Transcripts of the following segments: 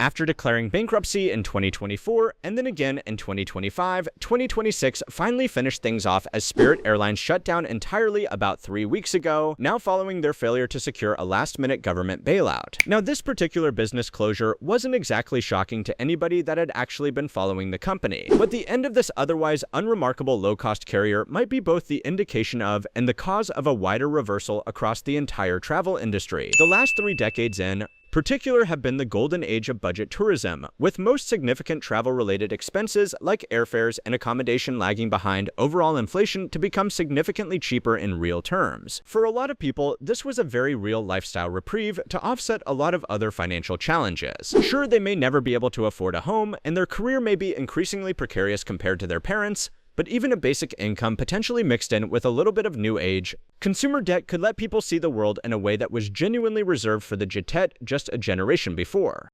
After declaring bankruptcy in 2024 and then again in 2025, 2026 finally finished things off as Spirit Airlines shut down entirely about 3 weeks ago, now following their failure to secure a last-minute government bailout. Now, this particular business closure wasn't exactly shocking to anybody that had actually been following the company, but the end of this otherwise unremarkable low-cost carrier might be both the indication of and the cause of a wider reversal across the entire travel industry. The last 3 decades in particular have been the golden age of budget tourism, with most significant travel-related expenses like airfares and accommodation lagging behind overall inflation to become significantly cheaper in real terms. For a lot of people, this was a very real lifestyle reprieve to offset a lot of other financial challenges. Sure, they may never be able to afford a home, and their career may be increasingly precarious compared to their parents', but even a basic income potentially mixed in with a little bit of new age, consumer debt could let people see the world in a way that was genuinely reserved for the jetet just a generation before.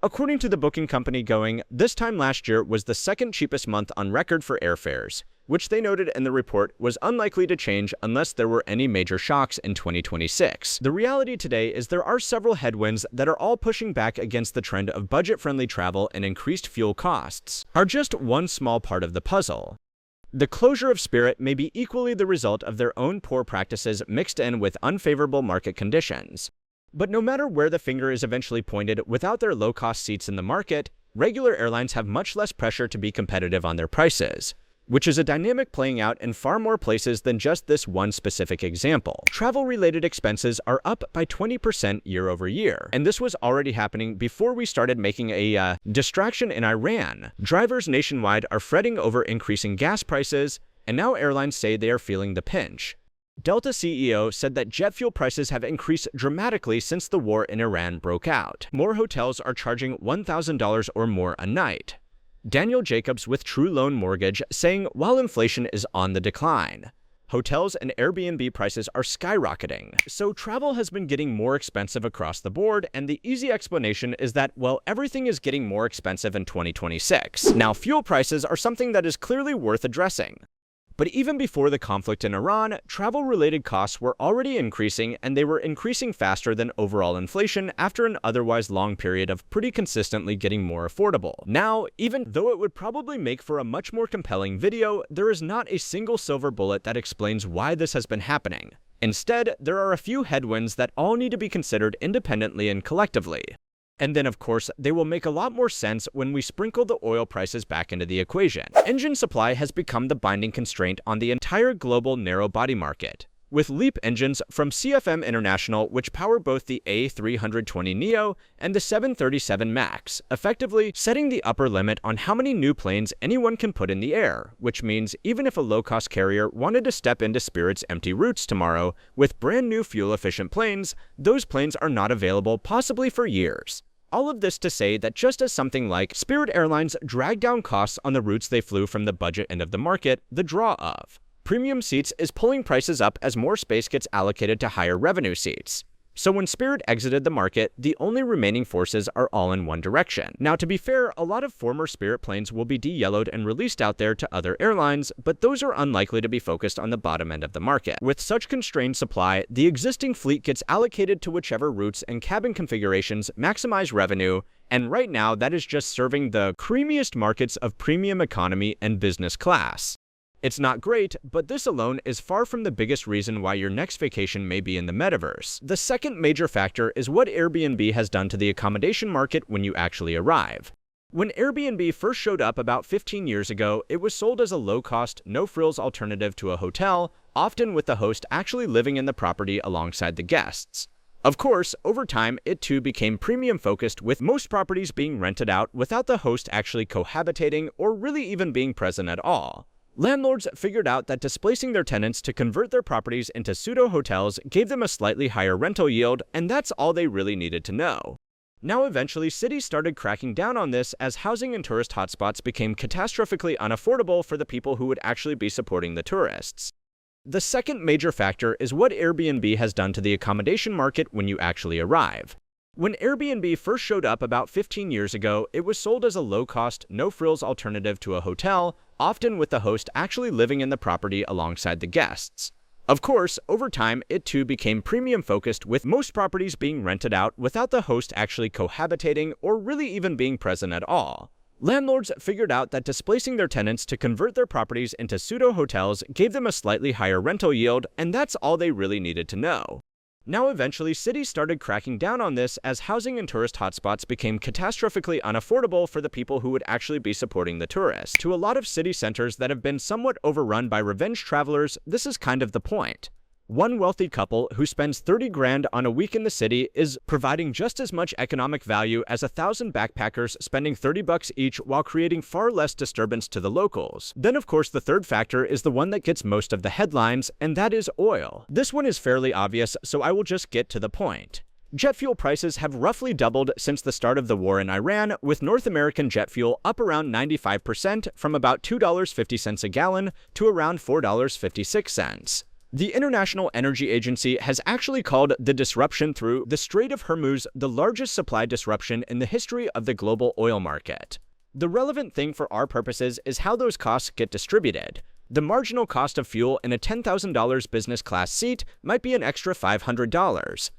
According to the booking company Going, this time last year was the second cheapest month on record for airfares, which they noted in the report was unlikely to change unless there were any major shocks in 2026. The reality today is there are several headwinds that are all pushing back against the trend of budget-friendly travel, and increased fuel costs are just one small part of the puzzle. The closure of Spirit may be equally the result of their own poor practices mixed in with unfavorable market conditions. But no matter where the finger is eventually pointed, without their low-cost seats in the market, regular airlines have much less pressure to be competitive on their prices, which is a dynamic playing out in far more places than just this one specific example. Travel-related expenses are up by 20% year over year, and this was already happening before we started making a distraction in Iran. Drivers nationwide are fretting over increasing gas prices, and now airlines say they are feeling the pinch. Delta CEO said that jet fuel prices have increased dramatically since the war in Iran broke out. More hotels are charging $1,000 or more a night. Daniel Jacobs with True Loan Mortgage saying while inflation is on the decline, hotels and Airbnb prices are skyrocketing. So travel has been getting more expensive across the board, and the easy explanation is that, well, everything is getting more expensive in 2026. Now, fuel prices are something that is clearly worth addressing. But even before the conflict in Iran, travel-related costs were already increasing, and they were increasing faster than overall inflation after an otherwise long period of pretty consistently getting more affordable. Now, even though it would probably make for a much more compelling video, there is not a single silver bullet that explains why this has been happening. Instead, there are a few headwinds that all need to be considered independently and collectively. And then, of course, they will make a lot more sense when we sprinkle the oil prices back into the equation. Engine supply has become the binding constraint on the entire global narrow-body market, with LEAP engines from CFM International which power both the A320neo and the 737 MAX, effectively setting the upper limit on how many new planes anyone can put in the air, which means even if a low-cost carrier wanted to step into Spirit's empty routes tomorrow with brand-new fuel-efficient planes, those planes are not available possibly for years. All of this to say that just as something like Spirit Airlines dragged down costs on the routes they flew from the budget end of the market, the draw of premium seats is pulling prices up as more space gets allocated to higher revenue seats. So when Spirit exited the market, the only remaining forces are all in one direction. Now, to be fair, a lot of former Spirit planes will be de-yellowed and released out there to other airlines, but those are unlikely to be focused on the bottom end of the market. With such constrained supply, the existing fleet gets allocated to whichever routes and cabin configurations maximize revenue, and right now that is just serving the creamiest markets of premium economy and business class. It's not great, but this alone is far from the biggest reason why your next vacation may be in the metaverse. The second major factor is what Airbnb has done to the accommodation market when you actually arrive. When Airbnb first showed up about 15 years ago, it was sold as a low-cost, no-frills alternative to a hotel, often with the host actually living in the property alongside the guests. Of course, over time, it too became premium-focused, with most properties being rented out without the host actually cohabitating or really even being present at all. Landlords figured out that displacing their tenants to convert their properties into pseudo-hotels gave them a slightly higher rental yield, and that's all they really needed to know. Now eventually, cities started cracking down on this as housing and tourist hotspots became catastrophically unaffordable for the people who would actually be supporting the tourists. The second major factor is what Airbnb has done to the accommodation market when you actually arrive. When Airbnb first showed up about 15 years ago, it was sold as a low-cost, no-frills alternative to a hotel, often with the host actually living in the property alongside the guests. Of course, over time, it too became premium-focused, with most properties being rented out without the host actually cohabitating or really even being present at all. Landlords figured out that displacing their tenants to convert their properties into pseudo-hotels gave them a slightly higher rental yield, and that's all they really needed to know. Now eventually, cities started cracking down on this as housing and tourist hotspots became catastrophically unaffordable for the people who would actually be supporting the tourists. To a lot of city centers that have been somewhat overrun by revenge travelers, this is kind of the point. One wealthy couple who spends 30 grand on a week in the city is providing just as much economic value as 1,000 backpackers spending 30 bucks each while creating far less disturbance to the locals. Then of course the third factor is the one that gets most of the headlines, and that is oil. This one is fairly obvious, so I will just get to the point. Jet fuel prices have roughly doubled since the start of the war in Iran, with North American jet fuel up around 95% from about $2.50 a gallon to around $4.56. The International Energy Agency has actually called the disruption through the Strait of Hormuz the largest supply disruption in the history of the global oil market. The relevant thing for our purposes is how those costs get distributed. The marginal cost of fuel in a $10,000 business class seat might be an extra $500.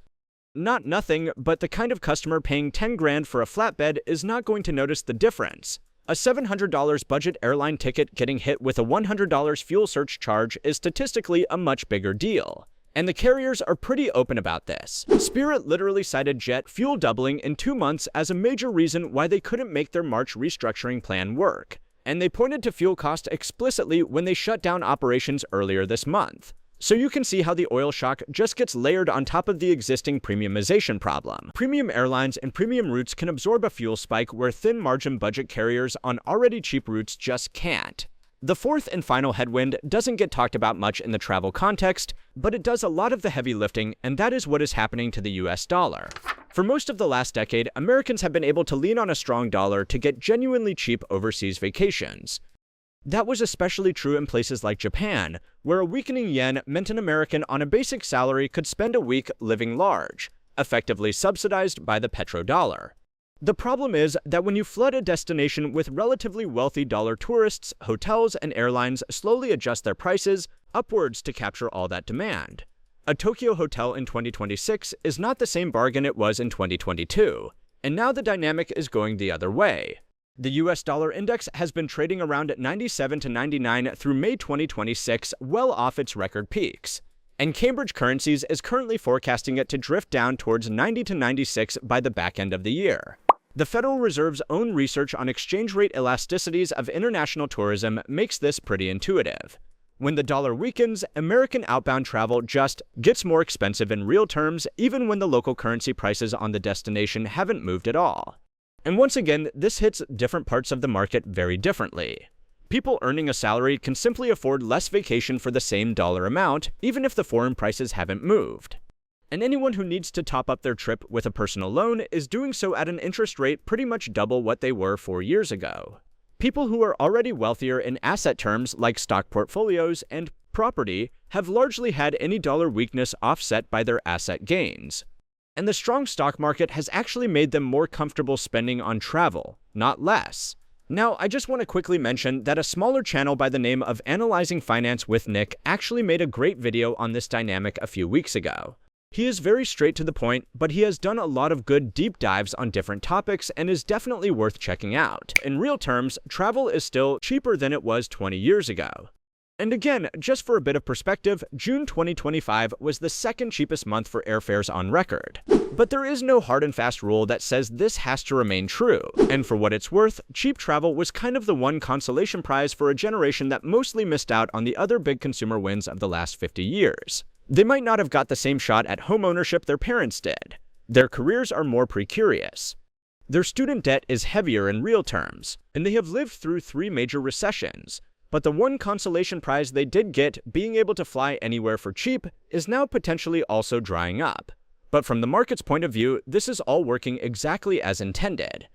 Not nothing, but the kind of customer paying 10 grand for a flatbed is not going to notice the difference. A $700 budget airline ticket getting hit with a $100 fuel surcharge is statistically a much bigger deal. And the carriers are pretty open about this. Spirit literally cited jet fuel doubling in 2 months as a major reason why they couldn't make their March restructuring plan work. And they pointed to fuel cost explicitly when they shut down operations earlier this month. So you can see how the oil shock just gets layered on top of the existing premiumization problem. Premium airlines and premium routes can absorb a fuel spike where thin margin budget carriers on already cheap routes just can't. The fourth and final headwind doesn't get talked about much in the travel context, but it does a lot of the heavy lifting, and that is what is happening to the US dollar. For most of the last decade, Americans have been able to lean on a strong dollar to get genuinely cheap overseas vacations. That was especially true in places like Japan, where a weakening yen meant an American on a basic salary could spend a week living large, effectively subsidized by the petrodollar. The problem is that when you flood a destination with relatively wealthy dollar tourists, hotels and airlines slowly adjust their prices upwards to capture all that demand. A Tokyo hotel in 2026 is not the same bargain it was in 2022, and now the dynamic is going the other way. The US dollar index has been trading around at 97 to 99 through May 2026, well off its record peaks. And Cambridge Currencies is currently forecasting it to drift down towards 90 to 96 by the back end of the year. The Federal Reserve's own research on exchange rate elasticities of international tourism makes this pretty intuitive. When the dollar weakens, American outbound travel just gets more expensive in real terms, even when the local currency prices on the destination haven't moved at all. And once again, this hits different parts of the market very differently. People earning a salary can simply afford less vacation for the same dollar amount, even if the foreign prices haven't moved. And anyone who needs to top up their trip with a personal loan is doing so at an interest rate pretty much double what they were 4 years ago. People who are already wealthier in asset terms like stock portfolios and property have largely had any dollar weakness offset by their asset gains. And the strong stock market has actually made them more comfortable spending on travel, not less. Now, I just want to quickly mention that a smaller channel by the name of Analyzing Finance with Nick actually made a great video on this dynamic a few weeks ago. He is very straight to the point, but he has done a lot of good deep dives on different topics and is definitely worth checking out. In real terms, travel is still cheaper than it was 20 years ago. And again, just for a bit of perspective, June 2025 was the second cheapest month for airfares on record. But there is no hard and fast rule that says this has to remain true. And for what it's worth, cheap travel was kind of the one consolation prize for a generation that mostly missed out on the other big consumer wins of the last 50 years. They might not have got the same shot at home ownership their parents did. Their careers are more precarious. Their student debt is heavier in real terms, and they have lived through 3 major recessions. But the one consolation prize they did get, being able to fly anywhere for cheap, is now potentially also drying up. But from the market's point of view, this is all working exactly as intended.